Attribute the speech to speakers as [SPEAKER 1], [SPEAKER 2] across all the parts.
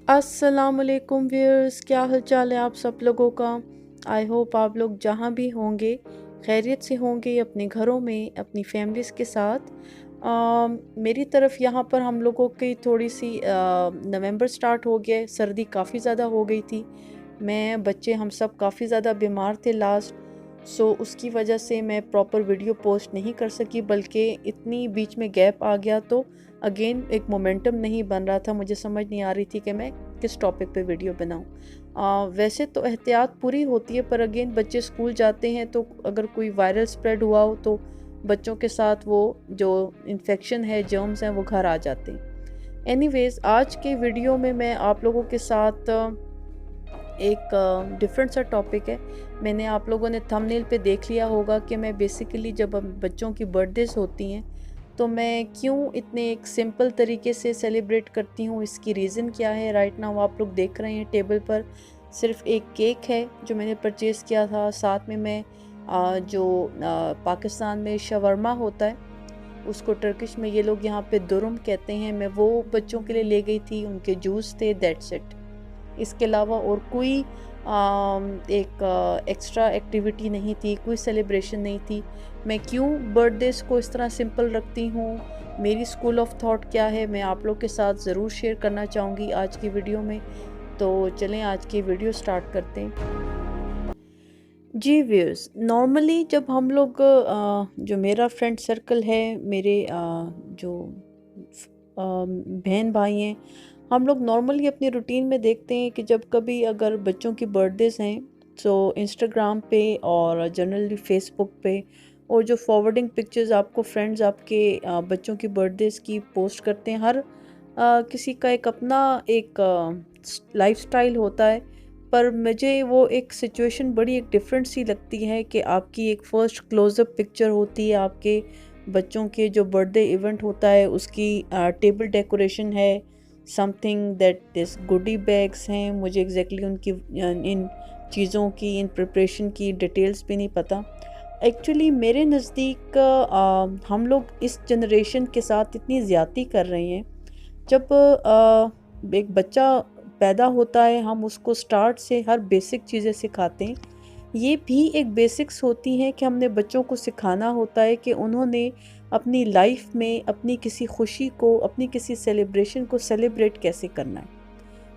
[SPEAKER 1] अस्सलामुअलैकुम व्यूअर्स, क्या हाल चाल है आप सब लोगों का। आई होप आप लोग जहाँ भी होंगे खैरियत से होंगे, अपने घरों में अपनी फैमिलीज़ के साथ। मेरी तरफ यहाँ पर हम लोगों की थोड़ी सी नवंबर स्टार्ट हो गया है, सर्दी काफ़ी ज़्यादा हो गई थी। मैं बच्चे हम सब काफ़ी ज़्यादा बीमार थे लास्ट, सो उसकी वजह से मैं प्रॉपर वीडियो पोस्ट नहीं कर सकी, बल्कि इतनी बीच में गैप आ गया तो अगेन एक मोमेंटम नहीं बन रहा था। मुझे समझ नहीं आ रही थी कि मैं किस टॉपिक पे वीडियो बनाऊं। वैसे तो एहतियात पूरी होती है, पर अगेन बच्चे स्कूल जाते हैं तो अगर कोई वायरल स्प्रेड हुआ हो तो बच्चों के साथ वो जो इन्फेक्शन है, जर्म्स हैं, वो घर आ जाते हैं। एनीवेज, आज के वीडियो में मैं आप लोगों के साथ एक डिफरेंट सा टॉपिक है। मैंने आप लोगों ने थंबनेल पे देख लिया होगा कि मैं बेसिकली जब बच्चों की बर्थडेज होती हैं तो मैं क्यों इतने एक सिंपल तरीके से सेलिब्रेट करती हूँ, इसकी रीज़न क्या है। राइट नाउ आप लोग देख रहे हैं टेबल पर सिर्फ एक केक है जो मैंने परचेज़ किया था। साथ में मैं पाकिस्तान में शवरमा होता है, उसको टर्किश में ये लोग यहाँ पे दुरुम कहते हैं, मैं वो बच्चों के लिए ले गई थी। उनके जूस थे, दैट्स इट। इसके अलावा और कोई एक एक्स्ट्रा एक्टिविटी नहीं थी, कोई सेलिब्रेशन नहीं थी। मैं क्यों बर्थडेज को इस तरह सिंपल रखती हूँ, मेरी स्कूल ऑफ थॉट क्या है, मैं आप लोग के साथ ज़रूर शेयर करना चाहूँगी आज की वीडियो में। तो चलें आज की वीडियो स्टार्ट करते हैं। जी व्यूअर्स, नॉर्मली जब हम लोग जो मेरा फ्रेंड सर्कल है, मेरे जो बहन भाई हैं, हम लोग नॉर्मली अपनी रूटीन में देखते हैं कि जब कभी अगर बच्चों की बर्थडेज हैं तो इंस्टाग्राम पे और जनरली फेसबुक पे और जो फॉरवर्डिंग पिक्चर्स आपको फ्रेंड्स आपके बच्चों की बर्थडेज की पोस्ट करते हैं। हर किसी का एक अपना एक लाइफस्टाइल होता है, पर मुझे वो एक सिचुएशन बड़ी एक डिफरेंट सी लगती है कि आपकी एक फ़र्स्ट क्लोज़अप पिक्चर होती है आपके बच्चों के जो बर्थडे इवेंट होता है उसकी, टेबल डेकोरेशन है, समथिंग दैट दिस गोडी बैग्स हैं। मुझे एग्जैक्टली उनकी इन चीज़ों की, इन प्रिपरेशन की डिटेल्स भी नहीं पता। एक्चुअली मेरे नज़दीक हम लोग इस जनरेशन के साथ इतनी ज़्यादती कर रहे हैं। जब एक बच्चा पैदा होता है हम उसको स्टार्ट से हर बेसिक चीज़ें सिखाते हैं। ये भी एक बेसिक्स होती हैं कि हमने बच्चों को सिखाना होता है कि उन्होंने अपनी लाइफ में अपनी किसी खुशी को, अपनी किसी सेलिब्रेशन को सेलिब्रेट कैसे करना है।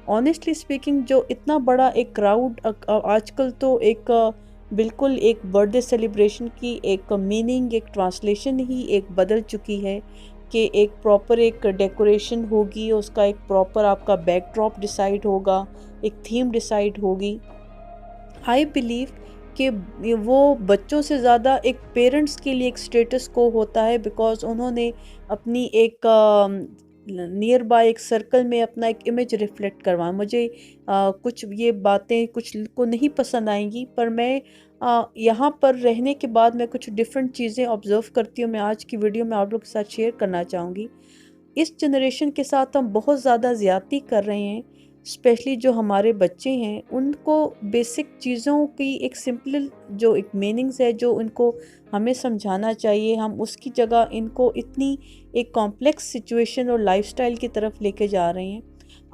[SPEAKER 1] ऑनेस्टली स्पीकिंग, जो इतना बड़ा एक क्राउड आजकल तो एक बिल्कुल एक बर्थडे सेलिब्रेशन की एक मीनिंग, एक ट्रांसलेशन ही एक बदल चुकी है कि एक प्रॉपर एक डेकोरेशन होगी, उसका एक प्रॉपर आपका बैकड्रॉप डिसाइड होगा, एक थीम डिसाइड होगी। आई बिलीव कि वो बच्चों से ज़्यादा एक पेरेंट्स के लिए एक स्टेटस को होता है, बिकॉज़ उन्होंने अपनी एक नियर बाय एक सर्कल में अपना एक इमेज रिफ्लेक्ट करवाया। मुझे कुछ ये बातें कुछ को नहीं पसंद आएंगी, पर मैं यहाँ पर रहने के बाद मैं कुछ डिफरेंट चीज़ें ऑब्ज़र्व करती हूँ, मैं आज की वीडियो में आप लोग के साथ शेयर करना चाहूँगी। इस जनरेशन के साथ हम बहुत ज़्यादा ज़्यादती कर रहे हैं, स्पेशली जो हमारे बच्चे हैं उनको बेसिक चीज़ों की एक सिंपल जो एक मीनिंग्स है जो इनको हमें समझाना चाहिए, हम उसकी जगह इनको इतनी एक कॉम्प्लेक्स सिचुएशन और लाइफस्टाइल की तरफ लेके जा रहे हैं।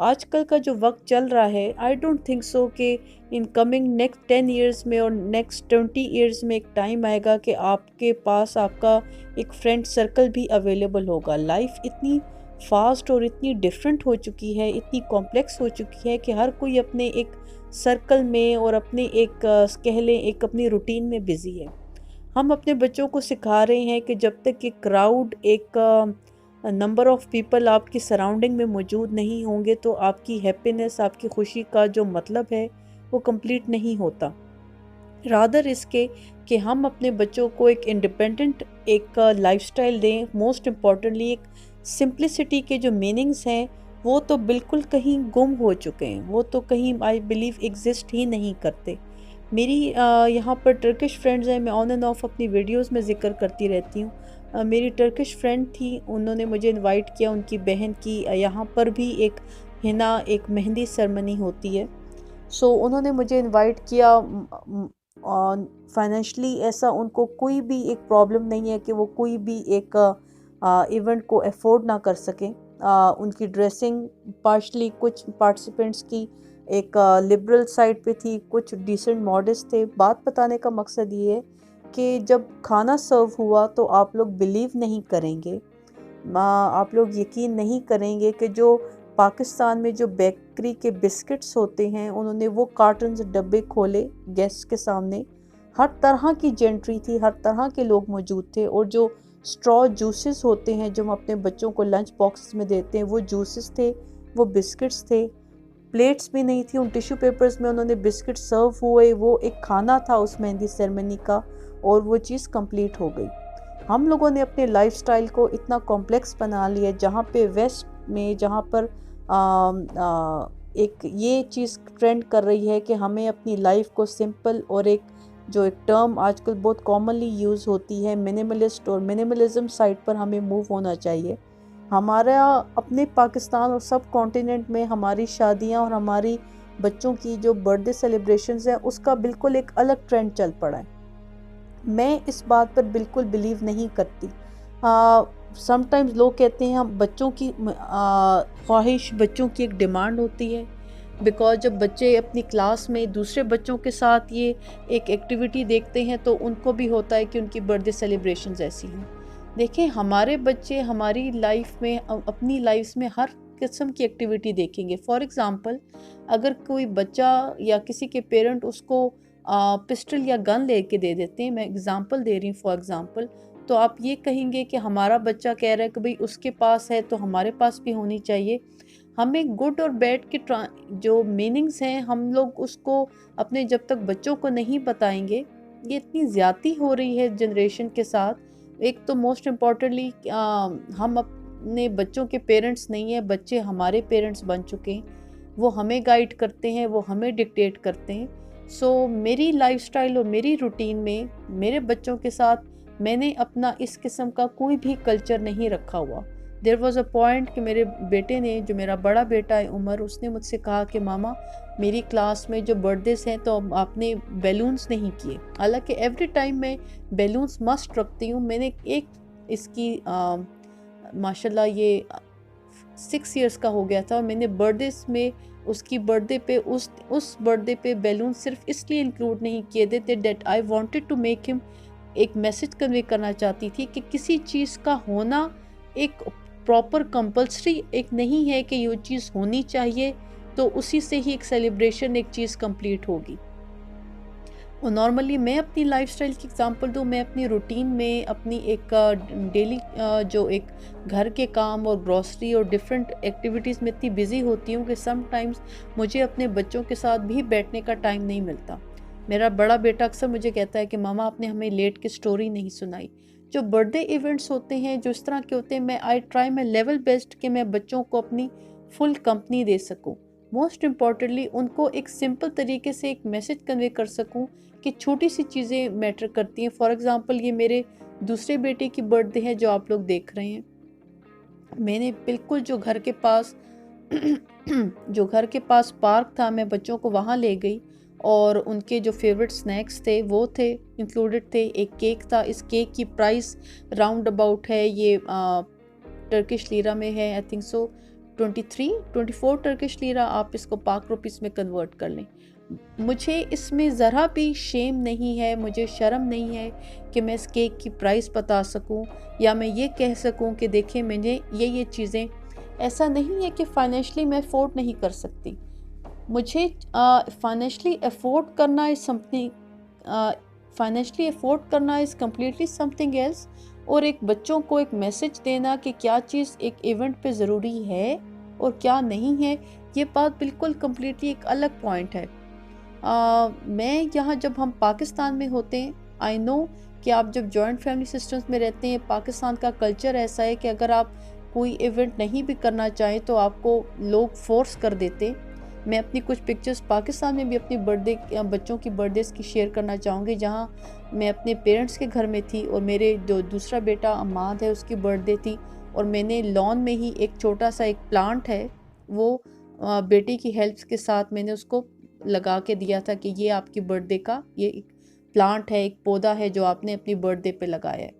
[SPEAKER 1] आजकल का जो वक्त चल रहा है, आई डोंट थिंक सो कि इन कमिंग नेक्स्ट 10 ईयर्स में और नेक्स्ट 20 ईयर्स में एक टाइम आएगा कि आपके पास आपका एक फ्रेंड सर्कल भी अवेलेबल होगा। लाइफ इतनी फास्ट और इतनी डिफरेंट हो चुकी है, इतनी कॉम्प्लेक्स हो चुकी है कि हर कोई अपने एक सर्कल में और अपने एक कह लें एक अपनी रूटीन में बिज़ी है। हम अपने बच्चों को सिखा रहे हैं कि जब तक एक क्राउड, एक नंबर ऑफ़ पीपल आपकी सराउंडिंग में मौजूद नहीं होंगे तो आपकी हैप्पीनेस, आपकी खुशी का जो मतलब है वो कंप्लीट नहीं होता। रादर इसके कि हम अपने बच्चों को एक इंडिपेंडेंट एक लाइफस्टाइल दें। मोस्ट इम्पॉर्टेंटली एक सिंप्लिसिटी के जो मीनिंग्स हैं वो तो बिल्कुल कहीं गुम हो चुके हैं, वो तो कहीं आई बिलीव एग्जिस्ट ही नहीं करते। मेरी यहाँ पर टर्किश फ्रेंड्स हैं, मैं ऑन एंड ऑफ अपनी वीडियोस में ज़िक्र करती रहती हूँ। मेरी टर्किश फ्रेंड थी, उन्होंने मुझे इनवाइट किया, उनकी बहन की यहाँ पर भी एक हिना एक मेहंदी सेरेमनी होती है। सो उन्होंने मुझे इनवाइट किया। फाइनेंशली ऐसा उनको कोई भी एक प्रॉब्लम नहीं है कि वो कोई भी एक इवेंट को अफोर्ड ना कर सकें। उनकी ड्रेसिंग पार्शली कुछ पार्टिसिपेंट्स की एक लिबरल साइड पे थी, कुछ डिसेंट मॉडेस्ट थे। बात बताने का मकसद ये है कि जब खाना सर्व हुआ तो आप लोग बिलीव नहीं करेंगे, आप लोग यकीन नहीं करेंगे कि जो पाकिस्तान में जो बेकरी के बिस्किट्स होते हैं, उन्होंने वो कार्टन्स डब्बे खोले गेस्ट के सामने। हर तरह की जेंट्री थी, हर तरह के लोग मौजूद थे। और जो स्ट्रॉ जूसेस होते हैं जो हम अपने बच्चों को लंच बॉक्स में देते हैं, वो जूसेस थे, वो बिस्किट्स थे। प्लेट्स भी नहीं थी, उन टिश्यू पेपर्स में उन्होंने बिस्किट सर्व हुए। वो एक खाना था उस मेहंदी सेरेमनी का, और वो चीज़ कंप्लीट हो गई। हम लोगों ने अपने लाइफस्टाइल को इतना कॉम्प्लेक्स बना लिया, जहाँ पे वेस्ट में जहाँ पर एक ये चीज़ ट्रेंड कर रही है कि हमें अपनी लाइफ को सिंपल, और एक जो एक टर्म आजकल बहुत कॉमनली यूज़ होती है मिनिमलिस्ट, और मिनिमलिज्म साइड पर हमें मूव होना चाहिए। हमारा अपने पाकिस्तान और सब कॉन्टिनेंट में हमारी शादियां और हमारी बच्चों की जो बर्थडे सेलिब्रेशंस हैं, उसका बिल्कुल एक अलग ट्रेंड चल पड़ा है। मैं इस बात पर बिल्कुल बिलीव नहीं करती। समटाइम्स लोग कहते हैं हम बच्चों की ख्वाहिश, बच्चों की एक डिमांड होती है। बिकॉज जब बच्चे अपनी क्लास में दूसरे बच्चों के साथ ये एक एक्टिविटी देखते हैं तो उनको भी होता है कि उनकी बर्थडे सेलिब्रेशंस ऐसी हैं। देखें, हमारे बच्चे हमारी लाइफ में, अपनी लाइफ में हर किस्म की एक्टिविटी देखेंगे। फॉर एग्ज़ाम्पल, अगर कोई बच्चा या किसी के पेरेंट उसको पिस्टल या गन लेके दे देते हैं, मैं एग्ज़ाम्पल दे रही हूँ फॉर एग्ज़ाम्पल, तो आप ये कहेंगे कि हमारा बच्चा कह रहा है कि भाई उसके पास है तो हमारे पास भी होनी चाहिए। हमें गुड और बैड के जो मीनिंग्स हैं, हम लोग उसको अपने जब तक बच्चों को नहीं बताएंगे, ये इतनी ज़्यादती हो रही है जनरेशन के साथ। एक तो मोस्ट इम्पॉर्टेंटली हम अपने बच्चों के पेरेंट्स नहीं हैं, बच्चे हमारे पेरेंट्स बन चुके हैं। वो हमें गाइड करते हैं, वो हमें डिक्टेट करते हैं। सो मेरी लाइफस्टाइल और मेरी रूटीन में मेरे बच्चों के साथ मैंने अपना इस किस्म का कोई भी कल्चर नहीं रखा हुआ। देयर वॉज अ पॉइंट कि मेरे बेटे ने, जो मेरा बड़ा बेटा है उमर, उसने मुझसे कहा कि मामा, मेरी क्लास में जो बर्थडेज हैं तो आपने बैलून्स नहीं किए। हालांकि एवरी टाइम मैं बैलून्स मस्ट रखती हूँ। मैंने एक इसकी माशाल्लाह ये 6 इयर्स का हो गया था, और मैंने बर्थडेज में उसकी बर्थडे पे उस बर्थडे पे बैलून सिर्फ इसलिए इंक्लूड नहीं किए थे that I wanted to make him, एक मैसेज कन्वे करना चाहती थी कि किसी चीज़ का होना एक प्रॉपर कंपल्सरी एक नहीं है कि ये चीज़ होनी चाहिए तो उसी से ही एक सेलिब्रेशन, एक चीज़ कंप्लीट होगी। और नॉर्मली मैं अपनी लाइफस्टाइल की एग्जांपल दूँ, मैं अपनी रूटीन में अपनी एक डेली जो एक घर के काम और ग्रॉसरी और डिफरेंट एक्टिविटीज़ में इतनी बिजी होती हूँ कि समटाइम्स मुझे अपने बच्चों के साथ भी बैठने का टाइम नहीं मिलता। मेरा बड़ा बेटा अक्सर मुझे कहता है कि मामा, आपने हमें लेट की स्टोरी नहीं सुनाई। जो बर्थडे इवेंट्स होते हैं, जो इस तरह के होते हैं, मैं I try my level best कि मैं बच्चों को अपनी फुल कंपनी दे सकूं। मोस्ट इम्पॉर्टेंटली उनको एक सिंपल तरीके से एक मैसेज कन्वे कर सकूं कि छोटी सी चीज़ें मैटर करती हैं। फॉर एग्ज़ाम्पल, ये मेरे दूसरे बेटे की बर्थडे है जो आप लोग देख रहे हैं। मैंने बिल्कुल जो घर के पास पार्क था, मैं बच्चों को वहाँ ले गई, और उनके जो फेवरेट स्नैक्स थे वो थे इंक्लूडेड थे। एक केक था, इस केक की प्राइस राउंड अबाउट है, ये टर्किश लीरा में है, I think so 24 Turkish lira, आप इसको पाक रुपीस में कन्वर्ट कर लें। मुझे इसमें ज़रा भी शेम नहीं है, मुझे शर्म नहीं है कि मैं इस केक की प्राइस बता सकूं, या मैं ये कह सकूं कि देखें मैंने ये चीज़ें, ऐसा नहीं है कि फाइनेंशली मैं अफोर्ड नहीं कर सकती। मुझे फाइनेंशली अफोर्ड करना इज़ समथिंग, फाइनेंशली अफोर्ड करना इज़ कम्प्लीटली समथिंग एल्स। और एक बच्चों को एक मैसेज देना कि क्या चीज़ एक इवेंट पे ज़रूरी है और क्या नहीं है, ये बात बिल्कुल कम्प्लीटली एक अलग पॉइंट है। मैं यहाँ, जब हम पाकिस्तान में होते हैं, आई नो कि आप जब जॉइंट फैमिली सिस्टम्स में रहते हैं, पाकिस्तान का कल्चर ऐसा है कि अगर आप कोई इवेंट नहीं भी करना चाहें तो आपको लोग फोर्स कर देते। मैं अपनी कुछ पिक्चर्स पाकिस्तान में भी अपनी बर्थडे, बच्चों की बर्थडेज़ की शेयर करना चाहूँगी, जहाँ मैं अपने पेरेंट्स के घर में थी और मेरे जो दूसरा बेटा अमाद है उसकी बर्थडे थी, और मैंने लॉन में ही एक छोटा सा एक प्लांट है, वो बेटी की हेल्प के साथ मैंने उसको लगा के दिया था कि ये आपकी बर्थडे का ये एक प्लांट है, एक पौधा है जो आपने अपनी बर्थडे पे लगाया है।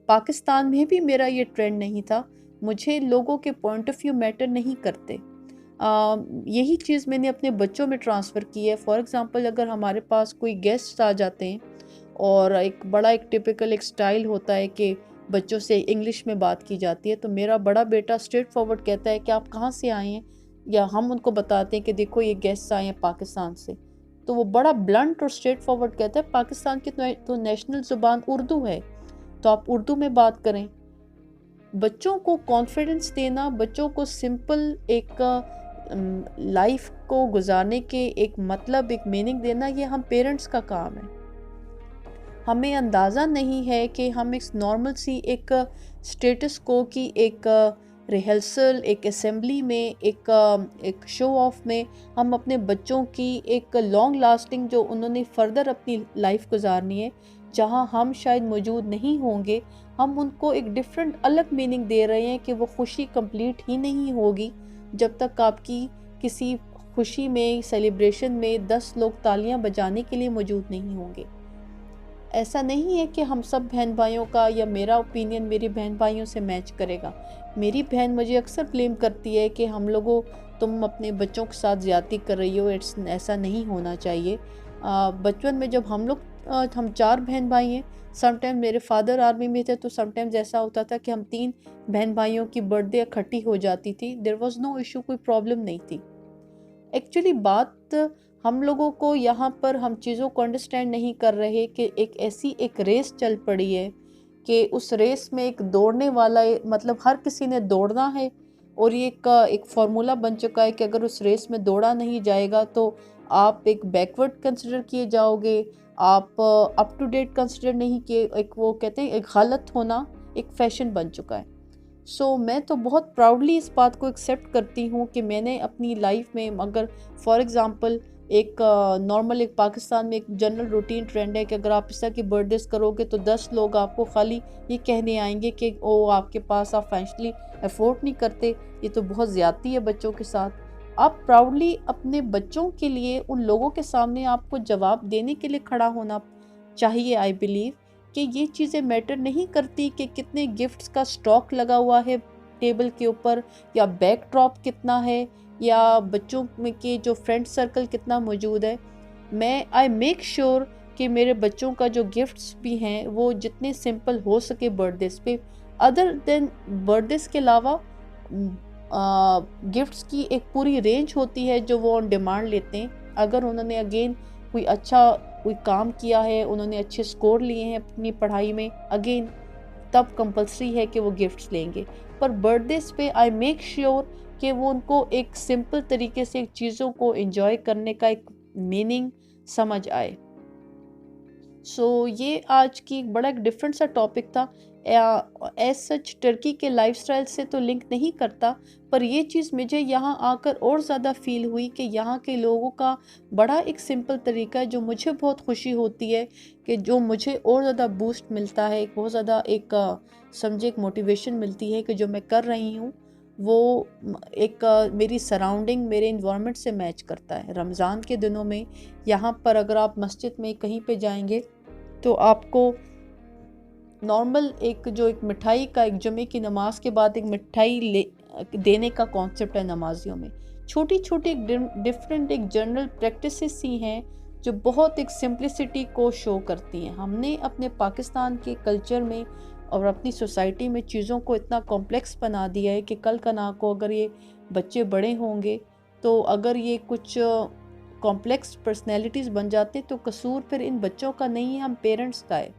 [SPEAKER 1] पाकिस्तान में भी मेरा ये ट्रेंड नहीं था मुझे लोगों के पॉइंट ऑफ व्यू मैटर नहीं करते। यही चीज़ मैंने अपने बच्चों में ट्रांसफ़र की है। फॉर एग्ज़ाम्पल अगर हमारे पास कोई गेस्ट आ जाते हैं और एक टिपिकल एक स्टाइल होता है कि बच्चों से इंग्लिश में बात की जाती है, तो मेरा बड़ा बेटा स्ट्रेट फॉरवर्ड कहता है कि आप कहाँ से आए हैं, या हम उनको बताते हैं कि देखो ये गेस्ट आए हैं पाकिस्तान से, तो वो बड़ा ब्लंट और स्ट्रेट फॉरवर्ड कहता है पाकिस्तान की तो नेशनल ज़ुबान उर्दू है, तो आप उर्दू में बात करें। बच्चों को कॉन्फिडेंस देना, बच्चों को सिंपल एक लाइफ को गुजारने के एक मतलब, एक मीनिंग देना, ये हम पेरेंट्स का काम है। हमें अंदाज़ा नहीं है कि हम इस नॉर्मल सी एक स्टेटस को की एक रिहर्सल, एक असेंबली में, एक शो ऑफ में हम अपने बच्चों की एक लॉन्ग लास्टिंग जो उन्होंने फर्दर अपनी लाइफ गुजारनी है, जहां हम शायद मौजूद नहीं होंगे, हम उनको एक डिफरेंट अलग मीनिंग दे रहे हैं कि वो खुशी कंप्लीट ही नहीं होगी जब तक आपकी किसी खुशी में, सेलिब्रेशन में 10 लोग तालियां बजाने के लिए मौजूद नहीं होंगे। ऐसा नहीं है कि हम सब बहन भाइयों का या मेरा ओपिनियन मेरी बहन भाइयों से मैच करेगा। मेरी बहन मुझे अक्सर ब्लेम करती है कि तुम अपने बच्चों के साथ ज़्यादती कर रही हो, ऐसा नहीं होना चाहिए। बचपन में जब हम 4 बहन भाई हैं, समटाइम मेरे फादर आर्मी में थे, तो समटाइम्स ऐसा होता था कि हम 3 बहन भाइयों की बर्थडे इकट्ठी हो जाती थी। देयर वाज नो इशू, कोई प्रॉब्लम नहीं थी। एक्चुअली बात हम लोगों को यहाँ पर हम चीज़ों को अंडरस्टैंड नहीं कर रहे कि एक रेस चल पड़ी है कि उस रेस में एक दौड़ने वाला मतलब हर किसी ने दौड़ना है, और ये एक फॉर्मूला बन चुका है कि अगर उस रेस में दौड़ा नहीं जाएगा तो आप एक बैकवर्ड कंसिडर किए जाओगे, आप अप टू डेट कंसिडर नहीं किए, एक वो कहते हैं एक गलत होना एक फैशन बन चुका है। मैं तो बहुत प्राउडली इस बात को एक्सेप्ट करती हूँ कि मैंने अपनी लाइफ में, अगर फॉर एग्ज़ाम्पल एक नॉर्मल एक पाकिस्तान में एक जनरल रूटीन ट्रेंड है कि अगर आप इस तरह की बर्थडेज करोगे तो 10 लोग आपको खाली ये कहने आएंगे कि ओ आपके पास, आप फाइनेंशियली अफोर्ड नहीं करते, ये तो बहुत ज़्यादती है बच्चों के साथ। आप प्राउडली अपने बच्चों के लिए उन लोगों के सामने आपको जवाब देने के लिए खड़ा होना चाहिए। आई बिलीव कि ये चीज़ें मैटर नहीं करती कि कितने गिफ्ट्स का स्टॉक लगा हुआ है टेबल के ऊपर, या बैकड्रॉप कितना है, या बच्चों में के जो फ्रेंड सर्कल कितना मौजूद है। आई मेक श्योर कि मेरे बच्चों का जो गिफ्ट्स भी हैं वो जितने सिंपल हो सके बर्थडेज पे। अदर देन बर्थडेज के अलावा गिफ्ट्स की एक पूरी रेंज होती है जो वो ऑन डिमांड लेते हैं। अगर उन्होंने अगेन कोई काम किया है, उन्होंने अच्छे स्कोर लिए हैं अपनी पढ़ाई में, अगेन तब कंपलसरी है कि वो गिफ्ट्स लेंगे। पर बर्थडेज पे आई मेक श्योर कि वो उनको एक सिंपल तरीके से चीज़ों को एंजॉय करने का एक मीनिंग समझ आए। ये आज की बड़ा एक डिफरेंट सा टॉपिक था। एज सच टर्की के लाइफस्टाइल से तो लिंक नहीं करता, पर ये चीज़ मुझे यहाँ आकर और ज़्यादा फील हुई कि यहाँ के लोगों का बड़ा एक सिंपल तरीका है जो मुझे बहुत खुशी होती है, कि जो मुझे और ज़्यादा बूस्ट मिलता है, बहुत ज़्यादा समझे एक मोटिवेशन मिलती है कि जो मैं कर रही हूँ वो मेरी सराउंडिंग, मेरे इन्वायरमेंट से मैच करता है। रमज़ान के दिनों में यहाँ पर अगर आप मस्जिद में कहीं पे जाएंगे तो आपको नॉर्मल एक मिठाई का, एक जुमे की नमाज के बाद एक मिठाई देने का कॉन्सेप्ट है नमाजियों में। छोटी छोटी डिफरेंट एक जनरल प्रैक्टिसेस ही हैं जो बहुत एक सिंप्लिसिटी को शो करती हैं। हमने अपने पाकिस्तान के कल्चर में और अपनी सोसाइटी में चीज़ों को इतना कॉम्प्लेक्स बना दिया है कि कल का ना को अगर ये बच्चे बड़े होंगे तो अगर ये कुछ कॉम्प्लेक्स पर्सनैलिटीज़ बन जाते तो कसूर फिर इन बच्चों का नहीं है, हम पेरेंट्स का है।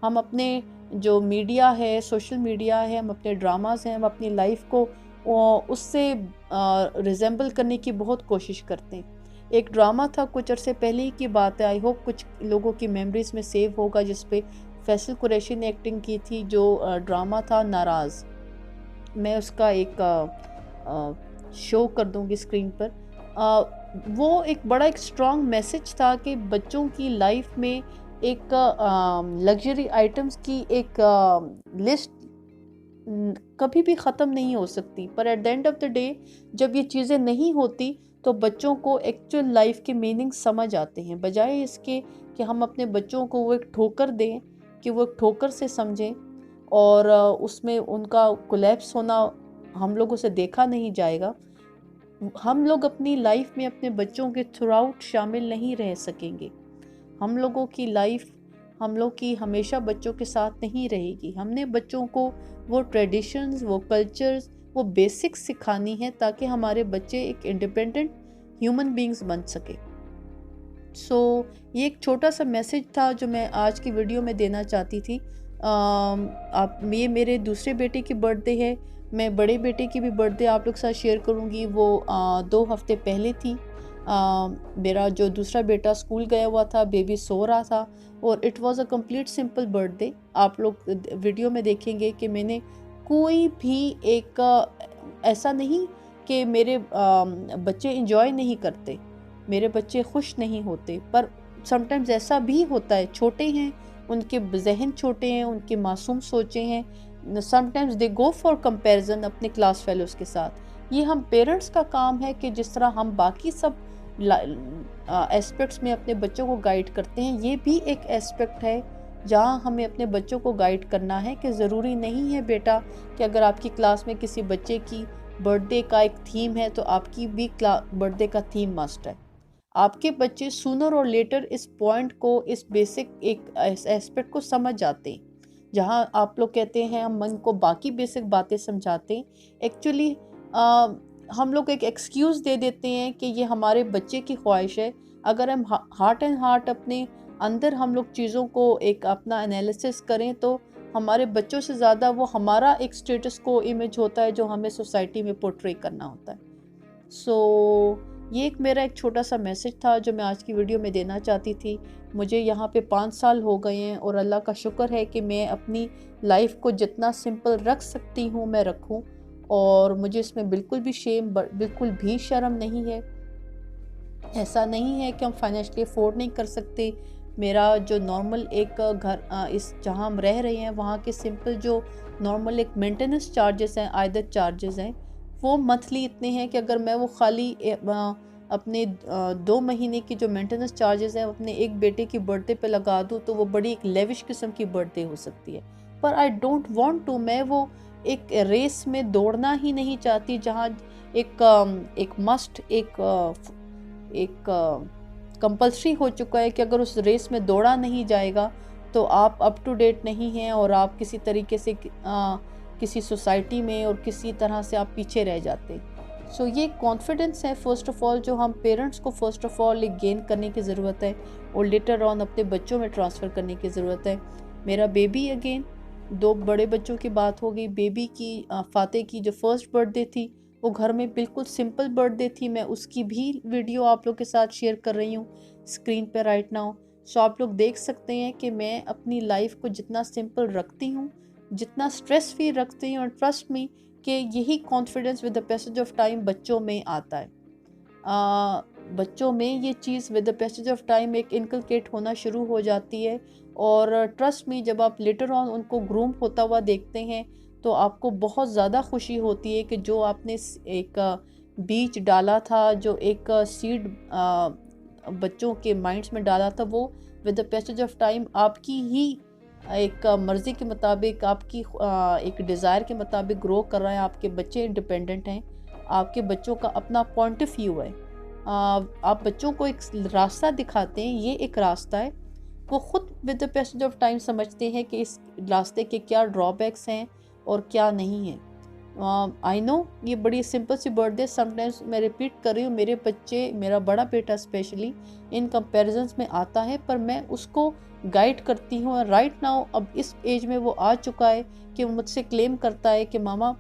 [SPEAKER 1] हम अपने जो मीडिया है, सोशल मीडिया है, हम अपने ड्रामास हैं, हम अपनी लाइफ को उससे रिजेंबल करने की बहुत कोशिश करते हैं। एक ड्रामा था कुछ अरसे पहले ही की बात है, आई होप कुछ लोगों की मेमोरीज में सेव होगा, जिस पे फैसल कुरैशी ने एक्टिंग की थी, जो ड्रामा था नाराज़। मैं उसका एक शो कर दूंगी स्क्रीन पर। वो एक बड़ा एक स्ट्रॉन्ग मैसेज था कि बच्चों की लाइफ में एक लग्जरी आइटम्स की एक लिस्ट कभी भी ख़त्म नहीं हो सकती, पर at the end of the day जब ये चीज़ें नहीं होती तो बच्चों को एक्चुअल लाइफ के मीनिंग समझ आते हैं, बजाय इसके कि हम अपने बच्चों को वो एक ठोकर दें, कि वो एक ठोकर से समझें और उसमें उनका कोलैप्स होना हम लोगों से देखा नहीं जाएगा, हम लोग अपनी लाइफ में अपने बच्चों के थ्रू आउट शामिल नहीं रह सकेंगे। हम लोगों की लाइफ हम लोग की हमेशा बच्चों के साथ नहीं रहेगी। हमने बच्चों को वो ट्रेडिशंस, वो कल्चर्स, वो बेसिक्स सिखानी है ताकि हमारे बच्चे एक इंडिपेंडेंट ह्यूमन बींग्स बन सके। ये एक छोटा सा मैसेज था जो मैं आज की वीडियो में देना चाहती थी। ये मेरे दूसरे बेटे की बर्थडे है। मैं बड़े बेटे की भी बर्थडे आप लोग के साथ शेयर करूँगी। वो 2 हफ्ते पहले थी। मेरा जो दूसरा बेटा स्कूल गया हुआ था, बेबी सो रहा था, और it was a complete simple birthday. आप लोग वीडियो में देखेंगे कि मैंने कोई भी एक ऐसा नहीं कि मेरे बच्चे इंजॉय नहीं करते, मेरे बच्चे खुश नहीं होते, पर समटाइम्स ऐसा भी होता है। छोटे हैं, उनके जहन छोटे हैं, उनके मासूम सोचे हैं। Sometimes they go for comparison अपने क्लास फेलोज के साथ। ये हम पेरेंट्स का काम है कि जिस तरह हम बाकी सब एस्पेक्ट्स में अपने बच्चों को गाइड करते हैं, ये भी एक एस्पेक्ट है जहाँ हमें अपने बच्चों को गाइड करना है कि ज़रूरी नहीं है बेटा कि अगर आपकी क्लास में किसी बच्चे की बर्थडे का एक थीम है तो आपकी भी बर्थडे का थीम मस्ट है। आपके बच्चे सूनर और लेटर इस पॉइंट को, इस बेसिक एक एस्पेक्ट को समझ जाते हैं। जहाँ आप लोग कहते हैं हम मन को बाकी बेसिक बातें समझाते हैं, एक्चुअली हम लोग एक एक्सक्यूज़ दे देते हैं कि ये हमारे बच्चे की ख्वाहिश है। अगर हम हार्ट एंड हार्ट अपने अंदर हम लोग चीज़ों को एक अपना एनालिसिस करें तो हमारे बच्चों से ज़्यादा वो हमारा एक स्टेटस को इमेज होता है जो हमें सोसाइटी में पोर्ट्रे करना होता है। ये एक मेरा एक छोटा सा मैसेज था जो मैं आज की वीडियो में देना चाहती थी। मुझे यहाँ पे 5 साल हो गए हैं और अल्लाह का शुक्र है कि मैं अपनी लाइफ को जितना सिंपल रख सकती हूँ मैं रखूँ, और मुझे इसमें बिल्कुल भी बिल्कुल भी शर्म नहीं है। ऐसा नहीं है कि हम फाइनेंशियली अफोर्ड नहीं कर सकते। मेरा जो नॉर्मल एक घर इस जहाँ हम रह रहे हैं वहाँ के सिंपल जो नॉर्मल एक मेंटेनेंस चार्जेस हैं, आयदत चार्जेस हैं, वो मंथली इतने हैं कि अगर मैं वो खाली अपने 2 महीने की जो मेंटेनेंस चार्जेस हैं अपने एक बेटे की बर्थडे पे लगा दूँ तो वो बड़ी एक लेविश किस्म की बर्थडे हो सकती है। पर आई डोंट वांट टू, मैं वो एक रेस में दौड़ना ही नहीं चाहती जहाँ एक मस्ट एक कंपल्सरी हो चुका है कि अगर उस रेस में दौड़ा नहीं जाएगा तो आप अप टू डेट नहीं हैं और आप किसी तरीके से किसी सोसाइटी में और किसी तरह से आप पीछे रह जाते। ये कॉन्फिडेंस है फर्स्ट ऑफ ऑल जो हम पेरेंट्स को फर्स्ट ऑफ ऑल एक गेन करने की ज़रूरत है और लेटर ऑन अपने बच्चों में ट्रांसफ़र करने की ज़रूरत है। मेरा बेबी, अगेन 2 बड़े बच्चों की बात हो गई। बेबी की फ़ाते की जो फर्स्ट बर्थडे थी वो घर में बिल्कुल सिंपल बर्थडे थी। मैं उसकी भी वीडियो आप लोग के साथ शेयर कर रही हूँ स्क्रीन पे राइट नाउ। आप लोग देख सकते हैं कि मैं अपनी लाइफ को जितना सिंपल रखती हूँ, जितना स्ट्रेस फ्री रखती हूँ, और ट्रस्ट मी कि यही confidence with the passage of time बच्चों में आता है। बच्चों में ये चीज़ with the passage of time एक इनकलकेट होना शुरू हो जाती है, और ट्रस्ट मी जब आप लेटर ऑन उनको ग्रूम होता हुआ देखते हैं तो आपको बहुत ज़्यादा खुशी होती है कि जो आपने एक बीज डाला था, जो एक सीड बच्चों के माइंड्स में डाला था, वो with the passage of time आपकी ही एक मर्ज़ी के मुताबिक, आपकी एक डिज़ायर के मुताबिक ग्रो कर रहा है। आपके बच्चे इंडिपेंडेंट हैं, आपके बच्चों का अपना पॉइंट ऑफ व्यू है। आप बच्चों को एक रास्ता दिखाते हैं, ये एक रास्ता है। वो ख़ुद with the passage of time समझते हैं कि इस रास्ते के क्या ड्रॉबैक्स हैं और क्या नहीं है। आई नो ये बड़ी सिंपल सी बर्थडे, समटाइम्स मैं रिपीट कर रही हूँ, मेरे बच्चे, मेरा बड़ा बेटा स्पेशली इन कंपैरिजन्स में आता है, पर मैं उसको गाइड करती हूँ। और राइट नाउ अब इस एज में वो आ चुका है कि वो मुझसे क्लेम करता है कि मामा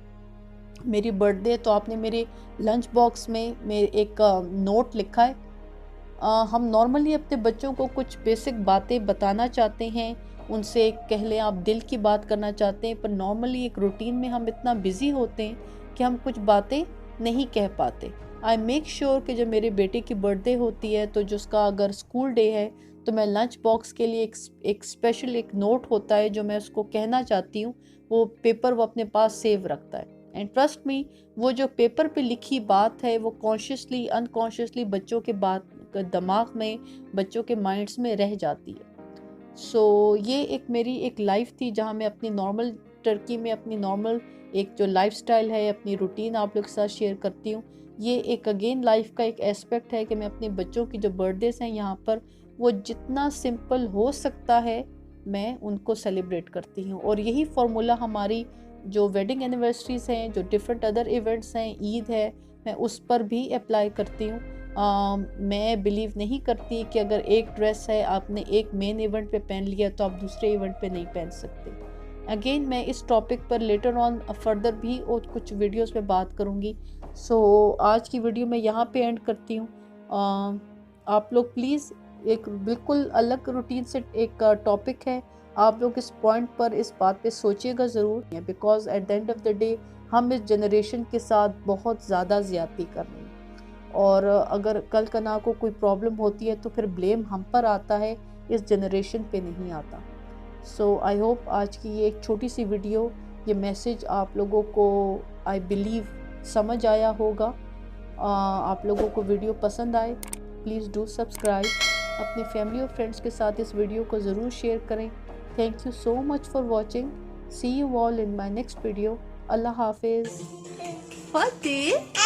[SPEAKER 1] मेरी बर्थडे तो आपने मेरे लंच बॉक्स में एक नोट लिखा है। हम नॉर्मली अपने बच्चों को कुछ बेसिक बातें बताना चाहते हैं, उनसे कह लें आप दिल की बात करना चाहते हैं, पर नॉर्मली एक रूटीन में हम इतना बिजी होते हैं कि हम कुछ बातें नहीं कह पाते। आई मेक श्योर कि जब मेरे बेटे की बर्थडे होती है तो जिसका अगर स्कूल डे है तो मैं लंच बॉक्स के लिए एक स्पेशल एक नोट होता है जो मैं उसको कहना चाहती हूँ, वो पेपर वो अपने पास सेव रखता है। एंड ट्रस्ट मी, वो जो पेपर पे लिखी बात है वो कॉन्शियसली अनकॉन्शियसली बच्चों के दिमाग में, बच्चों के माइंड्स में रह जाती है। ये एक मेरी एक लाइफ थी जहाँ मैं अपनी नॉर्मल टर्की में अपनी नॉर्मल एक जो लाइफस्टाइल है, अपनी रूटीन आप लोग के साथ शेयर करती हूँ। ये एक अगेन लाइफ का एक एस्पेक्ट है कि मैं अपने बच्चों की जो बर्थडेज हैं यहाँ पर, वो जितना सिंपल हो सकता है मैं उनको सेलिब्रेट करती हूँ। और यही फार्मूला हमारी जो वेडिंग एनिवर्सरीज हैं, जो डिफरेंट अदर इवेंट्स हैं, ईद है, मैं उस पर भी अप्लाई करती हूँ। मैं बिलीव नहीं करती कि अगर एक ड्रेस है आपने एक मेन इवेंट पे पहन लिया तो आप दूसरे इवेंट पे नहीं पहन सकते। अगेन मैं इस टॉपिक पर लेटर ऑन फर्दर भी और कुछ वीडियोस में बात करूँगी। सो आज की वीडियो मैं यहाँ पे एंड करती हूँ। आप लोग प्लीज़, एक बिल्कुल अलग रूटीन से एक टॉपिक है, आप लोग इस पॉइंट पर इस बात पे सोचिएगा ज़रूर, because at the end of the day हम इस जनरेशन के साथ बहुत ज़्यादा ज़्यादती कर रहे हैं। और अगर कल कना को कोई प्रॉब्लम होती है तो फिर ब्लेम हम पर आता है, इस जनरेशन पे नहीं आता। सो आई होप आज की ये एक छोटी सी वीडियो, ये मैसेज आप लोगों को आई बिलीव समझ आया होगा। आप लोगों को वीडियो पसंद आए, प्लीज़ डू सब्सक्राइब। अपने फैमिली और फ्रेंड्स के साथ इस वीडियो को ज़रूर शेयर करें। Thank you so much for watching. See you all in my next video. अल्लाह हाफिज़।
[SPEAKER 2] फतेह